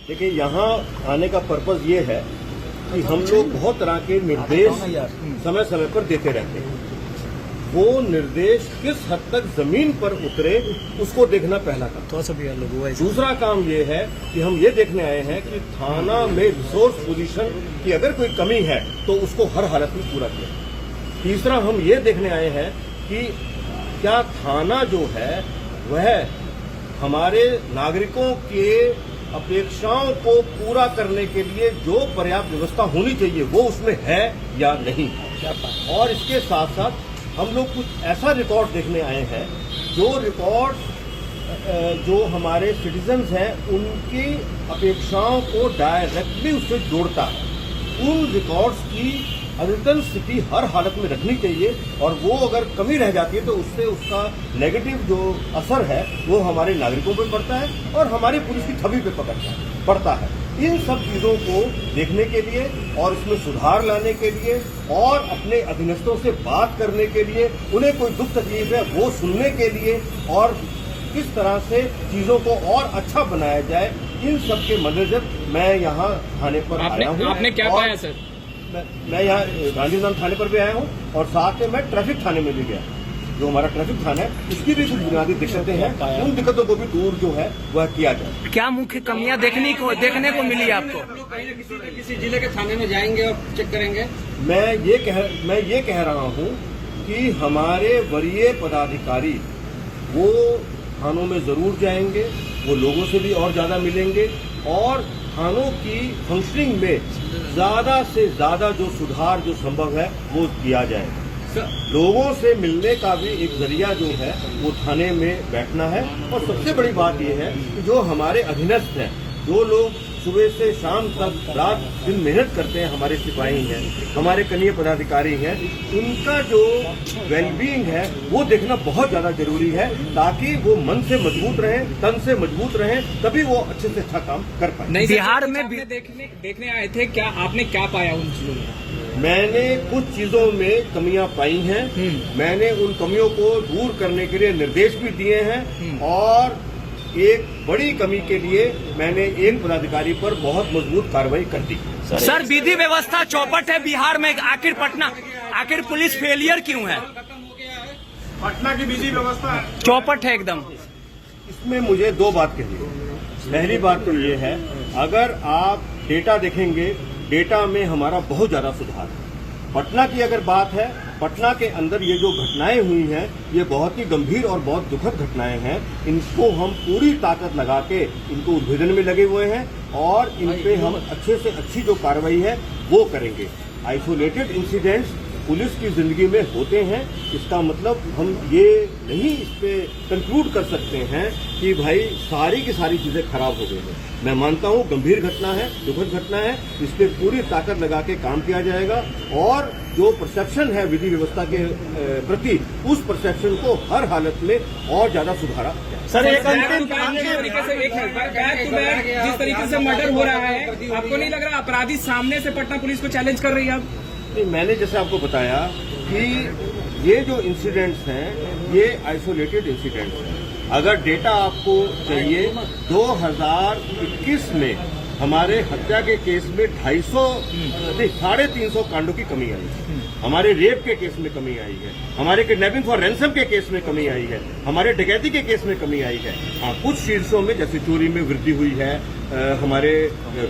देखिए, यहाँ आने का पर्पज ये है कि हम लोग बहुत तरह के निर्देश समय समय पर देते रहते हैं। वो निर्देश किस हद तक जमीन पर उतरे उसको देखना पहला काम। दूसरा काम ये है कि हम ये देखने आए हैं कि थाना में रिसोर्स पोजीशन की अगर कोई कमी है तो उसको हर हालत में पूरा किया। तीसरा हम ये देखने आए हैं कि क्या थाना जो है वह हमारे नागरिकों के अपेक्षाओं को पूरा करने के लिए जो पर्याप्त व्यवस्था होनी चाहिए वो उसमें है या नहीं। और इसके साथ साथ हम लोग कुछ ऐसा रिकॉर्ड देखने आए हैं जो रिकॉर्ड जो हमारे सिटीजन्स हैं उनकी अपेक्षाओं को डायरेक्टली उससे जोड़ता है। उन रिकॉर्ड्स की अद्यतन स्थिति हर हालत में रखनी चाहिए और वो अगर कमी रह जाती है तो उससे उसका नेगेटिव जो असर है वो हमारे नागरिकों पर पड़ता है और हमारी पुलिस की छवि पे पड़ता है। इन सब चीजों को देखने के लिए और इसमें सुधार लाने के लिए और अपने अधीनस्थों से बात करने के लिए, उन्हें कोई दुख तकलीफ है वो सुनने के लिए और किस तरह से चीजों को और अच्छा बनाया जाए, इन सब के मद्देनजर मैं यहाँ थाने पर आया हूँ। आपने क्या पाया सर? मैं यहाँ गांधी मैदान थाने पर भी आया हूँ और साथ में मैं ट्रैफिक थाने में भी गया। जो हमारा ट्रैफिक थाना है उसकी भी कुछ बुनियादी दिक्कतें हैं, उन दिक्कतों को भी दूर जो है वह किया जाए। क्या मुख्य कमियां देखने को मिली आपको? किसी जिले के थाने में जाएंगे और चेक करेंगे? मैं ये कह रहा हूँ कि हमारे वरीय पदाधिकारी वो थानों में जरूर जाएंगे, वो लोगों से भी और ज्यादा मिलेंगे और थानों की फंक्शनिंग में ज्यादा से ज्यादा जो सुधार जो संभव है वो किया जाए। लोगों से मिलने का भी एक जरिया जो है वो थाने में बैठना है। और सबसे बड़ी बात यह है कि जो हमारे अधीनस्थ हैं, जो लोग सुबह से शाम तक रात दिन मेहनत करते हैं, हमारे सिपाही हैं, हमारे कनीय पदाधिकारी हैं, उनका जो वेलबींग है वो देखना बहुत ज्यादा जरूरी है ताकि वो मन से मजबूत रहें, तन से मजबूत रहें, तभी वो अच्छे से अच्छा काम कर पाए। बिहार में देखने आए थे, क्या आपने क्या पाया उन चीजों में? मैंने कुछ चीजों में कमियां पाई हैं। मैंने उन कमियों को दूर करने के लिए निर्देश भी दिए हैं और एक बड़ी कमी के लिए मैंने एक पदाधिकारी पर बहुत मजबूत कार्रवाई कर दी। सर, विधि व्यवस्था चौपट है बिहार में, आखिर पुलिस फेलियर क्यों है? पटना की विधि व्यवस्था चौपट है एकदम। इसमें मुझे दो बात कहनी है। पहली बात तो ये है, अगर आप डेटा देखेंगे, डेटा में हमारा बहुत ज्यादा सुधार है। पटना की अगर बात है, पटना के अंदर ये जो घटनाएं हुई हैं ये बहुत ही गंभीर और बहुत दुखद घटनाएं हैं। इनको हम पूरी ताकत लगा के इनको उद्भेदन में लगे हुए हैं और इन पे हम अच्छे से अच्छी जो कार्रवाई है वो करेंगे। आइसोलेटेड इंसिडेंट्स पुलिस की जिंदगी में होते हैं, इसका मतलब हम ये नहीं इस पे कंक्लूड कर सकते हैं कि भाई सारी की सारी चीजें खराब हो गई हैं। मैं मानता हूँ गंभीर घटना है, दुखद घटना है, इस पे पूरी ताकत लगा के काम किया जाएगा और जो परसेप्शन है विधि व्यवस्था के प्रति, उस परसेप्शन को हर हालत में और ज्यादा सुधारा। सर, एक अंतिम तरीके से बैक टू बैक जिस तरीके से मर्डर हो रहा है, आपको नहीं लग रहा अपराधी सामने से पटना पुलिस को चैलेंज कर रही है? अब मैंने जैसे आपको बताया कि ये जो इंसिडेंट्स हैं ये आइसोलेटेड इंसिडेंट्स हैं। अगर डेटा आपको चाहिए, 2021 में हमारे हत्या के केस में 350 कांडों की कमी आई है। हमारे रेप के केस में कमी आई है, हमारे किडनैपिंग फॉर रैंसम के केस में कमी आई है, हमारे डकैती के केस में कमी आई है। हाँ, कुछ शीर्षों में जैसे चोरी में वृद्धि हुई है, हमारे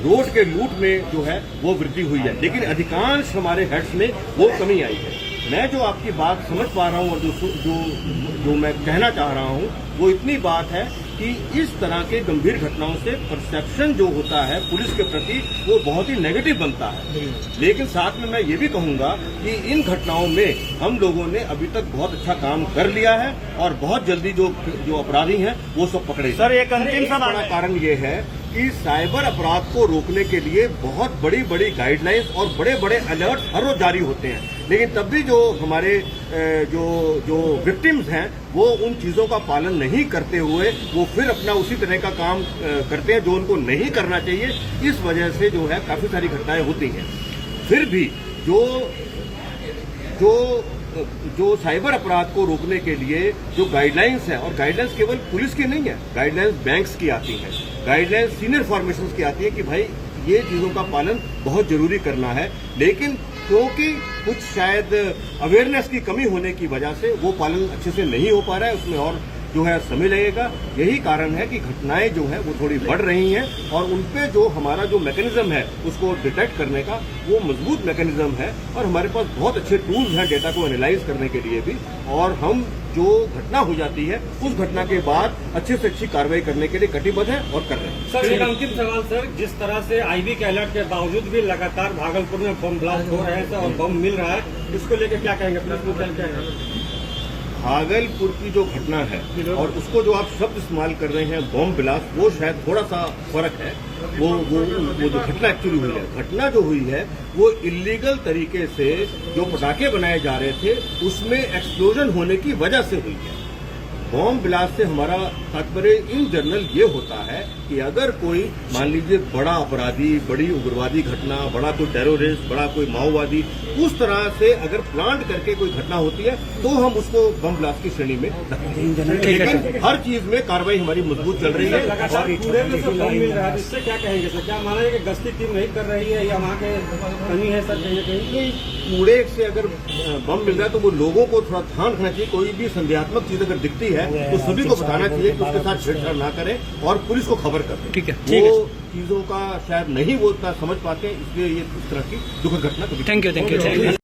रोड के लूट में जो है वो वृद्धि हुई है, लेकिन अधिकांश हमारे हेड्स में वो कमी आई है। मैं जो आपकी बात समझ पा रहा हूँ और जो मैं कहना चाह रहा हूँ वो इतनी बात है कि इस तरह के गंभीर घटनाओं से परसेप्शन जो होता है पुलिस के प्रति वो बहुत ही नेगेटिव बनता है। लेकिन साथ में मैं ये भी कहूंगा कि इन घटनाओं में हम लोगों ने अभी तक बहुत अच्छा काम कर लिया है और बहुत जल्दी जो अपराधी हैं वो सब पकड़े। सर, एक अंतिम बड़ा कारण ये है कि साइबर अपराध को रोकने के लिए बहुत बड़ी बड़ी गाइडलाइंस और बड़े बड़े अलर्ट हर रोज जारी होते हैं, लेकिन तब भी जो हमारे जो विक्टिम्स हैं वो उन चीजों का पालन नहीं करते हुए वो फिर अपना उसी तरह का काम करते हैं जो उनको नहीं करना चाहिए। इस वजह से जो है काफी सारी घटनाएं होती हैं। फिर भी जो जो साइबर अपराध को रोकने के लिए जो गाइडलाइंस है, और गाइडलाइंस केवल पुलिस की नहीं है, गाइडलाइंस बैंक्स की आती है, गाइडलाइंस सीनियर फॉर्मेशंस की आती है कि भाई ये चीजों का पालन बहुत जरूरी करना है, लेकिन क्योंकि कुछ शायद अवेयरनेस की कमी होने की वजह से वो पालन अच्छे से नहीं हो पा रहा है, उसमें और जो है समय लगेगा। यही कारण है कि घटनाएं जो है वो थोड़ी बढ़ रही हैं, और उनपे जो हमारा जो मैकेनिज्म है उसको डिटेक्ट करने का वो मजबूत मैकेनिज्म है, और हमारे पास बहुत अच्छे टूल्स हैं डेटा को एनालाइज करने के लिए भी, और हम जो घटना हो जाती है उस घटना के बाद अच्छे से अच्छी कार्रवाई करने के लिए कटिबद्ध है और कर रहे हैं। सर, एक अंतिम सवाल सर, जिस तरह से आईबी के अलर्ट के बावजूद भी लगातार भागलपुर में बम ब्लास्ट हो रहे हैं सर, और बम मिल रहा है, इसको लेकर क्या कहेंगे, पुलिस मुख्यालय क्या कहेंगे? भागलपुर की जो घटना है और उसको जो आप शब्द इस्तेमाल कर रहे हैं बम ब्लास्ट, वो शायद थोड़ा सा फर्क है। वो जो घटना एक्चुअली हुई है, घटना जो हुई है वो इलीगल तरीके से जो पटाखे बनाए जा रहे थे उसमें एक्सप्लोजन होने की वजह से हुई है। बम ब्लास्ट से हमारा तात्पर्य इन जनरल ये होता है कि अगर कोई मान लीजिए बड़ा अपराधी, बड़ी उग्रवादी घटना, बड़ा कोई टेररिस्ट, बड़ा कोई माओवादी, उस तरह से अगर प्लांट करके कोई घटना होती है तो हम उसको बम ब्लास्ट की श्रेणी में रखते हैं। लेकिन हर चीज में कार्रवाई हमारी मजबूत चल रही है। लगातार पूरे में बम मिल रहा है, इससे क्या कहेंगे सर? क्या माना है कि गश्ती टीम नहीं कर रही है या वहाँ के कमी है सर कहीं ना कहीं? कूड़े से अगर बम मिल रहा है तो वो लोगों को थोड़ा ध्यान रखना चाहिए। कोई भी संदेहात्मक चीज अगर दिखती है तो सभी को बताना चाहिए कि उसके साथ छेड़छाड़ ना करें और पुलिस को खबर कर दें। ठीक है, वो चीजों का शायद नहीं वो इतना समझ पाते, इसलिए ये इस तरह की दुखद घटना कभी। Thank you.